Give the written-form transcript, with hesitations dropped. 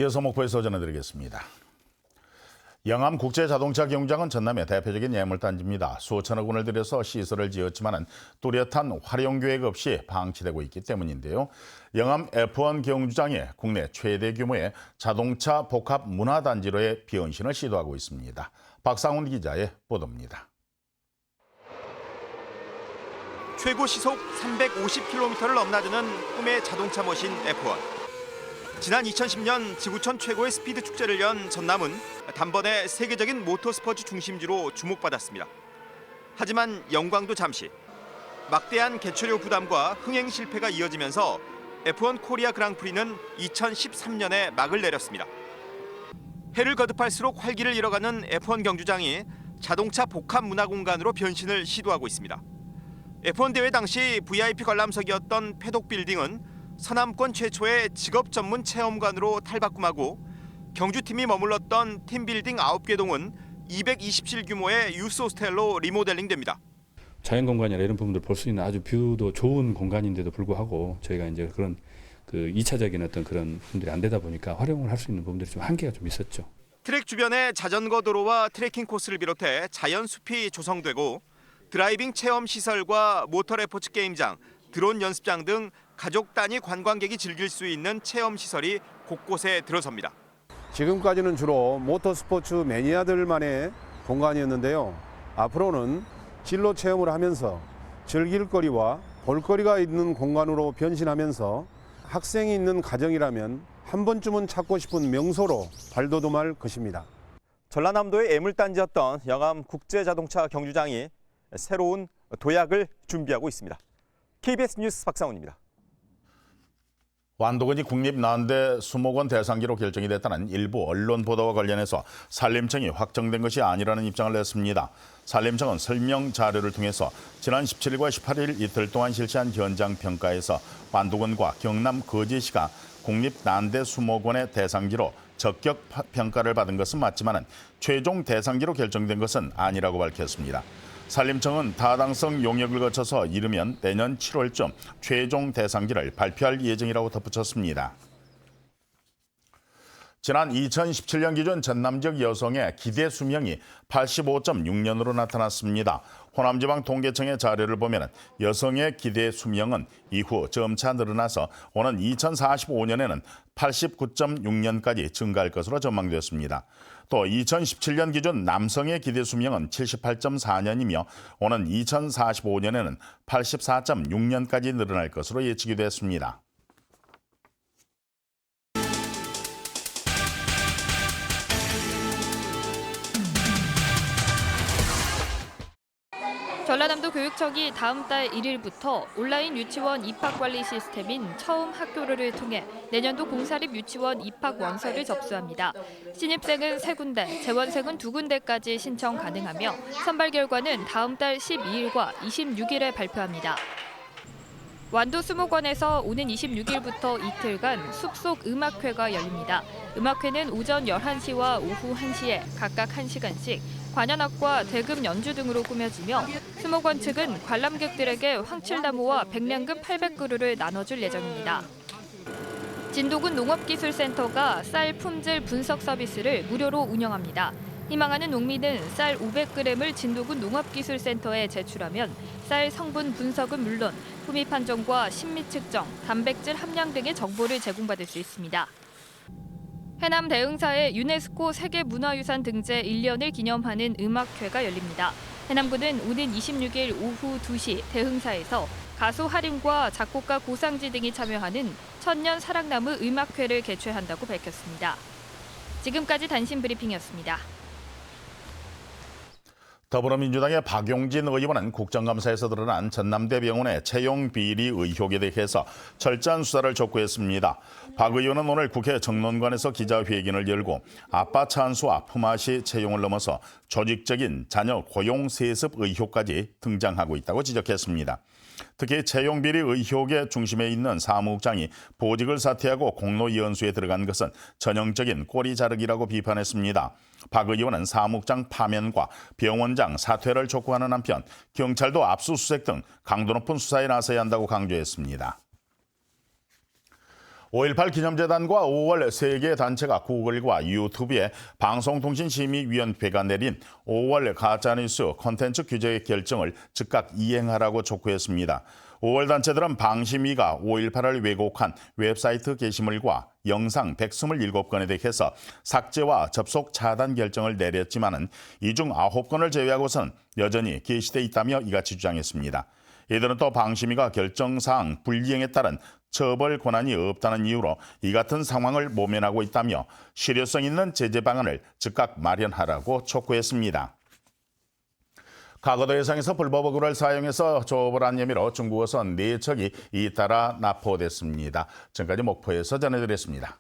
이어서 목포에서 전해드리겠습니다. 영암 국제자동차 경주장은 전남의 대표적인 예물단지입니다. 수천억 원을 들여서 시설을 지었지만 뚜렷한 활용 계획 없이 방치되고 있기 때문인데요. 영암 F1 경주장이 국내 최대 규모의 자동차 복합 문화단지로의 변신을 시도하고 있습니다. 박상훈 기자의 보도입니다. 최고 시속 350km를 넘나드는 꿈의 자동차 머신 F1. 지난 2010년 지구촌 최고의 스피드 축제를 연 전남은 단번에 세계적인 모터스포츠 중심지로 주목받았습니다. 하지만 영광도 잠시. 막대한 개최료 부담과 흥행 실패가 이어지면서 F1 코리아 그랑프리는 2013년에 막을 내렸습니다. 해를 거듭할수록 활기를 잃어가는 F1 경주장이 자동차 복합 문화 공간으로 변신을 시도하고 있습니다. F1 대회 당시 VIP 관람석이었던 패독 빌딩은 서남권 최초의 직업 전문 체험관으로 탈바꿈하고 경주팀이 머물렀던 팀빌딩 9개 동은 220실 규모의 유스 호스텔로 리모델링됩니다. 자연 공간이나 이런 부분들 볼 수 있는 아주 뷰도 좋은 공간인데도 불구하고 저희가 이제 그런 그 2차적인 어떤 그런 부분들이 안 되다 보니까 활용을 할 수 있는 부분들이 좀 한계가 좀 있었죠. 트랙 주변에 자전거 도로와 트레킹 코스를 비롯해 자연 숲이 조성되고 드라이빙 체험 시설과 모터 레포츠 게임장, 드론 연습장 등 가족 단위 관광객이 즐길 수 있는 체험 시설이 곳곳에 들어섭니다. 지금까지는 주로 모터스포츠 매니아들만의 공간이었는데요. 앞으로는 진로 체험을 하면서 즐길 거리와 볼거리가 있는 공간으로 변신하면서 학생이 있는 가정이라면 한 번쯤은 찾고 싶은 명소로 발돋움할 것입니다. 전라남도의 애물단지였던 영암 국제자동차 경주장이 새로운 도약을 준비하고 있습니다. KBS 뉴스 박상훈입니다. 완도군이 국립난대 수목원 대상지로 결정이 됐다는 일부 언론 보도와 관련해서 산림청이 확정된 것이 아니라는 입장을 냈습니다. 산림청은 설명 자료를 통해서 지난 17일과 18일 이틀 동안 실시한 현장 평가에서 완도군과 경남 거제시가 국립난대 수목원의 대상지로 적격 평가를 받은 것은 맞지만 최종 대상지로 결정된 것은 아니라고 밝혔습니다. 산림청은 타당성 용역을 거쳐서 이르면 내년 7월쯤 최종 대상지를 발표할 예정이라고 덧붙였습니다. 지난 2017년 기준 전남 지역 여성의 기대 수명이 85.6년으로 나타났습니다. 호남지방 통계청의 자료를 보면 여성의 기대 수명은 이후 점차 늘어나서 오는 2045년에는 89.6년까지 증가할 것으로 전망됐습니다. 또 2017년 기준 남성의 기대 수명은 78.4년이며 오는 2045년에는 84.6년까지 늘어날 것으로 예측이 됐습니다. 전라남도 교육청이 다음 달 1일부터 온라인 유치원 입학 관리 시스템인 처음 학교를 통해 내년도 공사립 유치원 입학 원서를 접수합니다. 신입생은 3군데, 재원생은 2군데까지 신청 가능하며 선발 결과는 다음 달 12일과 26일에 발표합니다. 완도 수목원에서 오는 26일부터 이틀간 숲속 음악회가 열립니다. 음악회는 오전 11시와 오후 1시에 각각 1시간씩 관현악과 대금 연주 등으로 꾸며지며 수목원 측은 관람객들에게 황칠나무와 백냥금 800그루를 나눠줄 예정입니다. 진도군 농업기술센터가 쌀 품질 분석 서비스를 무료로 운영합니다. 희망하는 농민은 쌀 500g을 진도군 농업기술센터에 제출하면 쌀 성분 분석은 물론 품위 판정과 신미 측정, 단백질 함량 등의 정보를 제공받을 수 있습니다. 해남 대흥사의 유네스코 세계문화유산 등재 1년을 기념하는 음악회가 열립니다. 해남군은 오는 26일 오후 2시 대흥사에서 가수 하림과 작곡가 고상지 등이 참여하는 천년 사랑나무 음악회를 개최한다고 밝혔습니다. 지금까지 단신 브리핑이었습니다. 더불어민주당의 박용진 의원은 국정감사에서 드러난 전남대병원의 채용 비리 의혹에 대해서 철저한 수사를 촉구했습니다. 박 의원은 오늘 국회 정론관에서 기자회견을 열고 아빠 찬수와 품앗이 채용을 넘어서 조직적인 자녀 고용 세습 의혹까지 등장하고 있다고 지적했습니다. 특히 채용 비리 의혹의 중심에 있는 사무국장이 보직을 사퇴하고 공로연수에 들어간 것은 전형적인 꼬리 자르기라고 비판했습니다. 박 의원은 사무국장 파면과 병원장 사퇴를 촉구하는 한편 경찰도 압수수색 등 강도 높은 수사에 나서야 한다고 강조했습니다. 5.18 기념재단과 5월 세계 단체가 구글과 유튜브에 방송통신심의위원회가 내린 5월 가짜뉴스 콘텐츠 규제 결정을 즉각 이행하라고 촉구했습니다. 5월 단체들은 방심위가 5.18을 왜곡한 웹사이트 게시물과 영상 127건에 대해서 삭제와 접속 차단 결정을 내렸지만은 이 중 9건을 제외하고선 여전히 게시돼 있다며 이같이 주장했습니다. 이들은 또 방심위가 결정사항 불이행에 따른 처벌 권한이 없다는 이유로 이 같은 상황을 모면하고 있다며 실효성 있는 제재 방안을 즉각 마련하라고 촉구했습니다. 가거도 해상에서 불법 어구를 사용해서 조업을 한 혐의로 중국어선 4척이 잇따라 납포됐습니다. 지금까지 목포에서 전해드렸습니다.